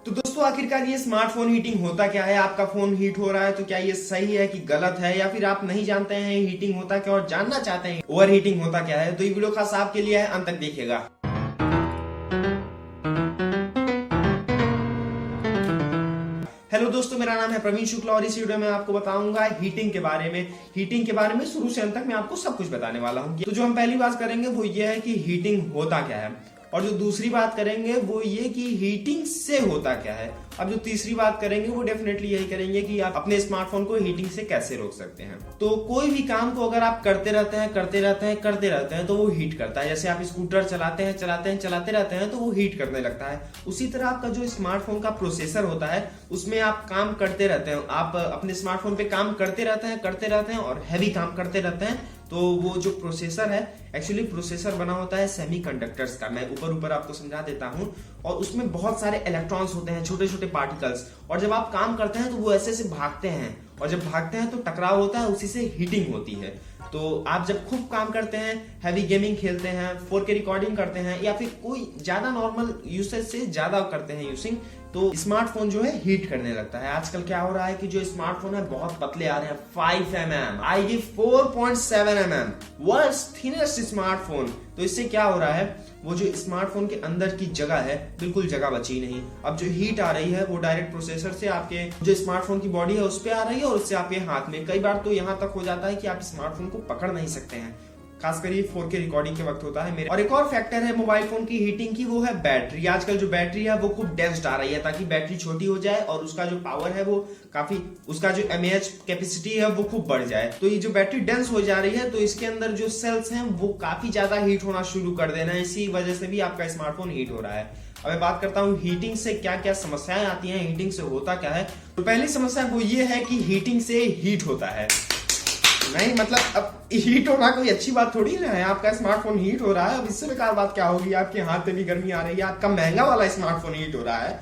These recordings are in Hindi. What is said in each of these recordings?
तो दोस्तों आखिरकार ये स्मार्टफोन हीटिंग होता क्या है? आपका फोन हीट हो रहा है तो क्या ये सही है कि गलत है, या फिर आप नहीं जानते हैं हीटिंग होता क्या और जानना चाहते हैं ओवर हीटिंग होता क्या है? तो ये वीडियो खास आपके लिए है, अंत तक देखिएगा। हेलो दोस्तों, मेरा नाम है प्रवीण शुक्ला और इस वीडियो में आपको बताऊंगा हीटिंग के बारे में। हीटिंग के बारे में शुरू से अंत तक मैं आपको सब कुछ बताने वाला हूं। तो जो हम पहली बात करेंगे वो ये है कि हीटिंग होता क्या है, और जो दूसरी बात करेंगे वो ये कि हीटिंग से होता क्या है। अब जो तीसरी बात करेंगे वो डेफिनेटली यही करेंगे कि आप अपने स्मार्टफोन को हीटिंग से कैसे रोक सकते हैं। तो कोई भी काम को अगर आप करते रहते हैं तो वो हीट करता है। जैसे आप स्कूटर चलाते रहते हैं तो वो हीट करने लगता है। उसी तरह आपका जो स्मार्टफोन का प्रोसेसर होता है उसमें आप काम करते रहते हैं, आप अपने स्मार्टफोन पे काम करते रहते हैं और हैवी काम करते रहते हैं। तो वो जो प्रोसेसर है, एक्चुअली प्रोसेसर बना होता है सेमीकंडक्टर्स का। मैं ऊपर आपको समझा देता हूं। और उसमें बहुत सारे इलेक्ट्रॉन्स होते हैं, छोटे छोटे पार्टिकल्स, और जब आप काम करते हैं तो वो ऐसे भागते हैं, और जब भागते हैं तो टकराव होता है, उसी से हीटिंग होती है। तो आप जब खूब काम करते हैं, हैवी गेमिंग खेलते हैं, 4K रिकॉर्डिंग करते हैं, या फिर कोई ज्यादा नॉर्मल यूसेज से ज्यादा करते हैं यूजिंग, तो स्मार्टफोन जो है हीट करने लगता है। आजकल क्या हो रहा है कि जो स्मार्टफोन है बहुत पतले आ रहे हैं, 5mm, I give 4.7mm, worst thinnest smartphone. तो इससे क्या हो रहा है, वो जो स्मार्टफोन के अंदर की जगह है बिल्कुल जगह बची नहीं। अब जो हीट आ रही है वो डायरेक्ट प्रोसेसर से आपके जो स्मार्टफोन की बॉडी है उस पे आ रही है, और उससे आपके हाथ में। कई बार तो यहाँ तक हो जाता है कि आप स्मार्टफोन को पकड़ नहीं सकते हैं, खासकर ये 4K रिकॉर्डिंग के वक्त होता है मेरे। और एक और फैक्टर है मोबाइल फोन की हीटिंग की, वो है बैटरी। आजकल जो बैटरी है वो खूब डेंस्ड आ रही है, ताकि बैटरी छोटी हो जाए और उसका जो पावर है वो काफी, उसका जो mAh कैपेसिटी है वो खूब बढ़ जाए। तो ये जो बैटरी डेंस हो जा रही है तो इसके अंदर जो सेल्स हैं वो काफी ज्यादा हीट होना शुरू कर देना है। इसी वजह से भी आपका स्मार्टफोन हीट हो रहा है। अब मैं बात करता हूँ हीटिंग से क्या क्या समस्याएं आती हैं, हीटिंग से होता क्या है। तो पहली समस्या वो ये है कि हीटिंग से हीट होता है। नहीं मतलब अब हीट होना कोई अच्छी बात थोड़ी ना है। आपका स्मार्टफोन हीट हो रहा है, अब इससे बेकार बात क्या होगी? आपके हाथ में भी गर्मी आ रही है, आपका महंगा वाला स्मार्टफोन हीट हो रहा है,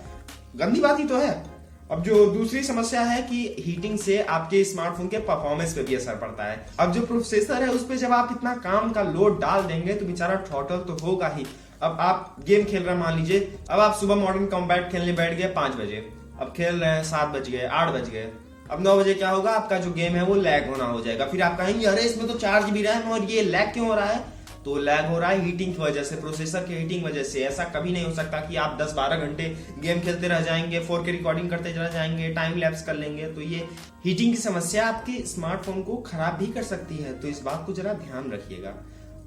गंदी बात ही तो है। अब जो दूसरी समस्या है कि हीटिंग से आपके स्मार्टफोन के परफॉर्मेंस पे भी असर पड़ता है। अब जो प्रोसेसर है उस पे जब आप इतना काम का लोड डाल देंगे तो बेचारा थ्रॉटल तो होगा ही। अब आप गेम खेल रहे हैं, मान लीजिए अब आप सुबह मॉर्निंग कॉम्बैट खेलने बैठ गए 5 बजे, अब खेल रहे हैं 7 बज गए, 8 बज गए, अब 9 बजे क्या होगा, आपका जो गेम है वो लैग होना हो जाएगा। फिर आप कहेंगे अरे इसमें तो 4 GB रैम और ये लैग क्यों हो रहा है? तो लैग हो रहा है हीटिंग की वजह से, प्रोसेसर की हीटिंग वजह से। ऐसा कभी नहीं हो सकता कि आप 10-12 घंटे गेम खेलते रह जाएंगे, 4K रिकॉर्डिंग करते रह जाएंगे, टाइम लैप्स कर लेंगे। तो ये हीटिंग की समस्या आपके स्मार्टफोन को खराब भी कर सकती है, तो इस बात को जरा ध्यान रखिएगा।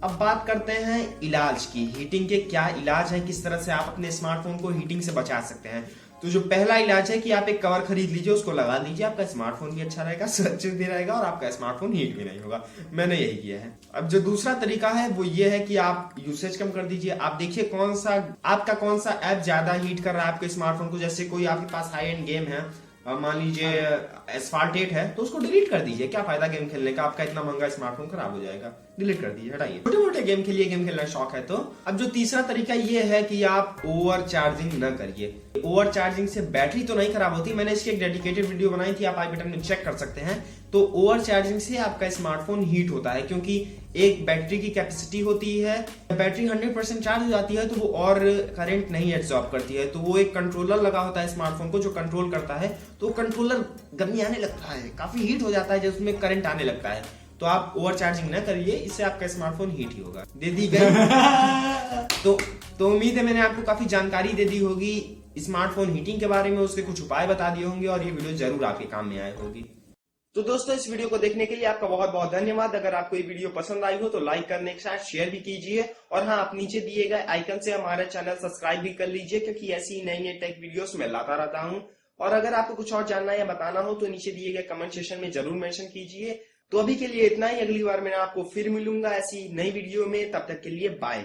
अब बात करते हैं इलाज की। हीटिंग के क्या इलाज है, किस तरह से आप अपने स्मार्टफोन को हीटिंग से बचा सकते हैं। तो जो पहला इलाज है कि आप एक कवर खरीद लीजिए, उसको लगा लीजिए, आपका स्मार्टफोन भी अच्छा रहेगा, सुरक्षित भी रहेगा, और आपका स्मार्टफोन हीट भी नहीं होगा। मैंने यही किया है। अब जो दूसरा तरीका है वो ये है कि आप यूसेज कम कर दीजिए। आप देखिए कौन सा ऐप ज्यादा हीट कर रहा है आपके स्मार्टफोन को। जैसे कोई आपके पास हाई एंड गेम है, मान लीजिए एस्फाल्ट 8 है, तो उसको डिलीट कर दीजिए। क्या फायदा गेम खेलने का, आपका इतना महंगा स्मार्टफोन खराब हो जाएगा। डिलीट कर दीजिए, हटाइए। छोटे मोटे गेम खेलिए, गेम खेलना शौक है तो। अब जो तीसरा तरीका ये है कि आप ओवर चार्जिंग न करिए। ओवर चार्जिंग से बैटरी तो नहीं खराब होती, मैंने इसकी एक डेडिकेटेड वीडियो बनाई थी, आप आई बटन में चेक कर सकते हैं। तो ओवर चार्जिंग से आपका स्मार्टफोन हीट होता है, क्योंकि एक बैटरी की कैपेसिटी होती है। बैटरी 100% चार्ज हो जाती है तो वो और करंट नहीं एब्जॉर्ब करती है। तो वो एक कंट्रोलर लगा होता है स्मार्टफोन को जो कंट्रोल करता है, तो कंट्रोलर गर्मी आने लगता है, काफी हीट हो जाता है जब उसमें करंट आने लगता है। तो आप ओवर चार्जिंग न करिए, इससे आपका स्मार्टफोन हीट ही होगा। दे दी गई तो उम्मीद है मैंने आपको काफी जानकारी दे दी होगी स्मार्टफोन हीटिंग के बारे में, उसके कुछ उपाय बता दिए होंगे, और ये वीडियो जरूर आपके काम में आए होगी। तो दोस्तों इस वीडियो को देखने के लिए आपका बहुत बहुत धन्यवाद। अगर आपको ये वीडियो पसंद आई हो तो लाइक करने के साथ शेयर भी कीजिए, और हाँ, आप नीचे दिए गए आइकन से हमारा चैनल सब्सक्राइब भी कर लीजिए, क्योंकि ऐसी नई टेक वीडियोस मैं लाता रहता हूँ। और अगर आपको कुछ और जानना या बताना हो तो नीचे दिए गए कमेंट सेक्शन में जरूर मेंशन कीजिए। तो अभी के लिए इतना ही, अगली बार मैं आपको फिर मिलूंगा ऐसी नई वीडियो में। तब तक के लिए बाय।